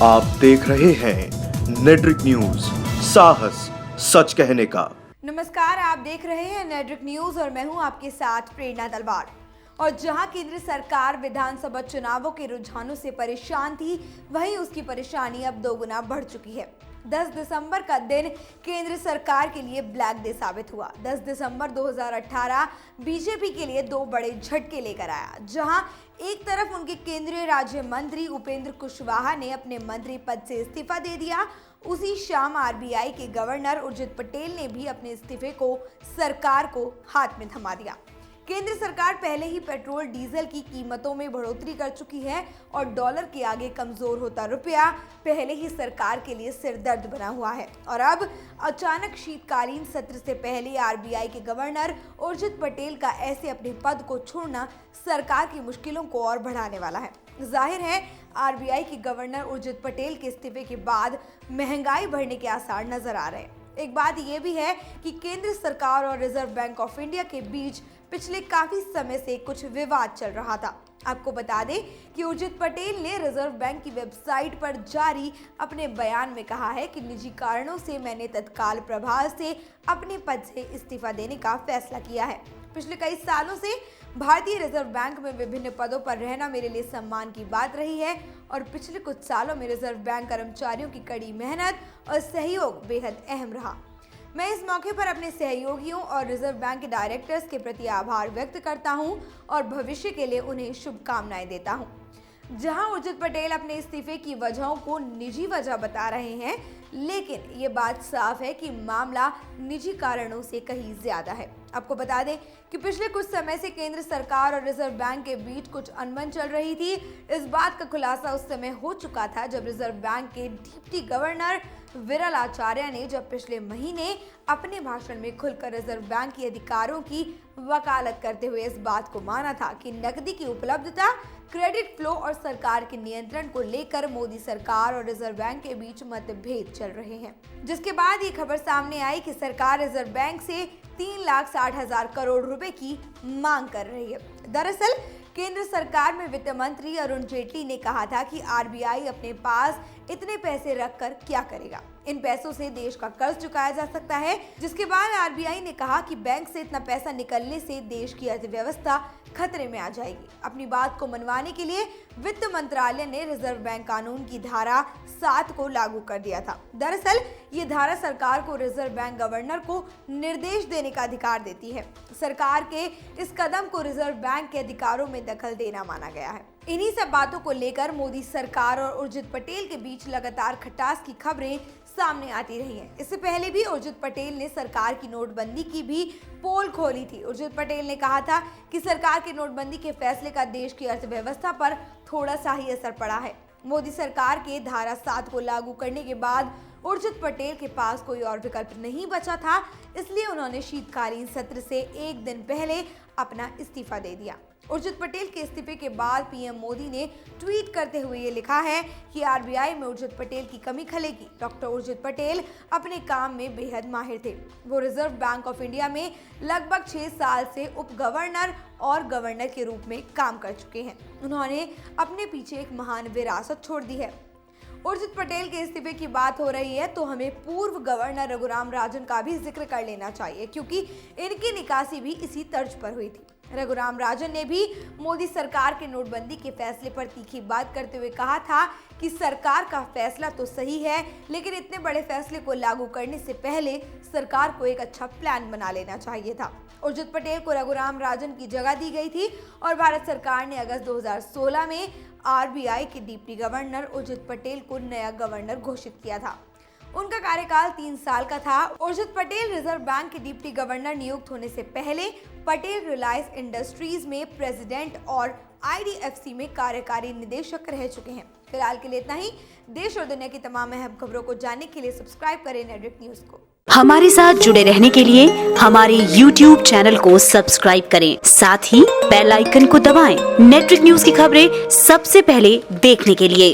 आप देख रहे हैं नेट्रिक न्यूज, साहस सच कहने का। नमस्कार, आप देख रहे हैं नेट्रिक न्यूज और मैं हूं आपके साथ प्रेरणा तलवार। और जहां केंद्र सरकार विधानसभा चुनावों के रुझानों से परेशान थी, वहीं उसकी परेशानी अब दोगुना बढ़ चुकी है। 10 दिसंबर का दिन केंद्र सरकार के लिए ब्लैक डे साबित हुआ। 10 दिसंबर 2018 बीजेपी के लिए दो बड़े झटके लेकर आया। जहां एक तरफ उनके केंद्रीय राज्य मंत्री उपेंद्र कुशवाहा ने अपने मंत्री पद से इस्तीफा दे दिया, उसी शाम आरबीआई के गवर्नर उर्जित पटेल ने भी अपने इस्तीफे को सरकार को हाथ में थमा दिया। केंद्र सरकार पहले ही पेट्रोल डीजल की कीमतों में बढ़ोतरी कर चुकी है और डॉलर के आगे कमजोर होता रुपया पहले ही सरकार के लिए सिरदर्द बना हुआ है। और अब अचानक शीतकालीन सत्र से पहले आरबीआई के गवर्नर उर्जित पटेल का ऐसे अपने पद को छोड़ना सरकार की मुश्किलों को और बढ़ाने वाला है। जाहिर है आरबीआई के गवर्नर उर्जित पटेल के इस्तीफे के बाद महंगाई बढ़ने के आसार नजर आ रहे हैं। एक बात यह भी है कि केंद्र सरकार और रिजर्व बैंक ऑफ इंडिया के बीच पिछले काफी समय से कुछ विवाद चल रहा था। आपको बता दें कि उर्जित पटेल ने रिजर्व बैंक की वेबसाइट पर जारी अपने बयान में कहा है कि निजी कारणों से मैंने तत्काल प्रभाव से अपने पद से इस्तीफा देने का फैसला किया है। पिछले कई सालों से भारतीय रिजर्व बैंक में विभिन्न पदों पर रहना मेरे लिए सम्मान की बात रही है और पिछले कुछ सालों में रिजर्व बैंक कर्मचारियों की कड़ी मेहनत और सहयोग बेहद अहम रहा। मैं इस मौके पर अपने सहयोगियों और रिजर्व बैंक के डायरेक्टर्स के प्रति आभार व्यक्त करता हूं और भविष्य के लिए उन्हें शुभकामनाएं देता हूं। जहां उर्जित पटेल अपने इस्तीफे की वजहों को निजी वजह बता रहे हैं, लेकिन ये बात साफ है कि मामला निजी कारणों से कहीं ज्यादा है। आपको बता दें कि पिछले कुछ समय से केंद्र सरकार और रिजर्व बैंक के बीच कुछ अनबन चल रही थी। इस बात का खुलासा उस समय हो चुका था जब रिजर्व बैंक के डिप्टी गवर्नर विरल आचार्य ने जब पिछले महीने अपने भाषण में खुलकर रिजर्व बैंक के अधिकारों की वकालत करते हुए इस बात को माना था कि नकदी की उपलब्धता, क्रेडिट फ्लो और सरकार के नियंत्रण को लेकर मोदी सरकार और रिजर्व बैंक के बीच मतभेद चल रहे हैं। जिसके बाद ये खबर सामने आई कि सरकार रिजर्व बैंक से 3,60,000 करोड़ रुपए की मांग कर रही है। दरअसल केंद्र सरकार में वित्त मंत्री अरुण जेटली ने कहा था कि आरबीआई अपने पास इतने पैसे रखकर क्या करेगा, इन पैसों से देश का कर्ज चुकाया जा सकता है। जिसके बाद आरबीआई ने कहा कि बैंक से इतना पैसा निकलने से देश की अर्थव्यवस्था खतरे में आ जाएगी। अपनी बात को मनवाने के लिए वित्त मंत्रालय ने रिजर्व बैंक कानून की धारा 7 को लागू कर दिया था। दरअसल ये धारा सरकार को रिजर्व बैंक गवर्नर को निर्देश देने का अधिकार देती है। सरकार के इस कदम को रिजर्व बैंक के अधिकारों में दखल देना माना गया है। इन्हीं सब बातों को लेकर मोदी सरकार और उर्जित पटेल के बीच लगातार खटास की खबरें सामने आती रही हैं। इससे पहले भी उर्जित पटेल ने सरकार की नोटबंदी की भी पोल खोली थी। उर्जित पटेल ने कहा था कि सरकार के नोटबंदी के फैसले का देश की अर्थव्यवस्था पर थोड़ा सा ही असर पड़ा है। मोदी सरकार के धारा 7 को लागू करने के बाद उर्जित पटेल के पास कोई और विकल्प नहीं बचा था, इसलिए उन्होंने शीतकालीन सत्र से एक दिन पहले अपना इस्तीफा दे दिया। उर्जित पटेल के इस्तीफे के बाद पीएम मोदी ने ट्वीट करते हुए ये लिखा है कि आरबीआई में उर्जित पटेल की कमी खलेगी। डॉक्टर उर्जित पटेल अपने काम में बेहद माहिर थे। वो रिजर्व बैंक ऑफ इंडिया में लगभग 6 साल से उप गवर्नर और गवर्नर के रूप में काम कर चुके हैं। उन्होंने अपने पीछे एक महान विरासत छोड़ दी है। उर्जित पटेल के इस्तीफे की बात हो रही है तो हमें पूर्व गवर्नर रघुराम राजन का भी जिक्र कर लेना चाहिए, क्योंकि इनकी निकासी भी इसी तर्ज पर हुई थी। रघुराम राजन ने भी मोदी सरकार के नोटबंदी के फैसले पर तीखी बात करते हुए कहा था कि सरकार का फैसला तो सही है, लेकिन इतने बड़े फैसले को लागू करने से पहले सरकार को एक अच्छा प्लान बना लेना चाहिए था। उर्जित पटेल को रघुराम राजन की जगह दी गई थी और भारत सरकार ने अगस्त 2016 में आरबीआई के डिप्टी गवर्नर उर्जित पटेल को नया गवर्नर घोषित किया था। उनका कार्यकाल 3 साल का था। उर्जित पटेल रिजर्व बैंक के डिप्टी गवर्नर नियुक्त होने से पहले पटेल रिलायंस इंडस्ट्रीज में प्रेसिडेंट और आईडीएफसी में कार्यकारी निदेशक रह चुके हैं। फिलहाल के लिए इतना ही। देश और दुनिया की तमाम अहम खबरों को जानने के लिए सब्सक्राइब करें नेट्रिक न्यूज को। हमारे साथ जुड़े रहने के लिए हमारे YouTube चैनल को सब्सक्राइब करें, साथ ही बेल आइकन को दबाएं। नेट्रिक न्यूज की खबरें सबसे पहले देखने के लिए।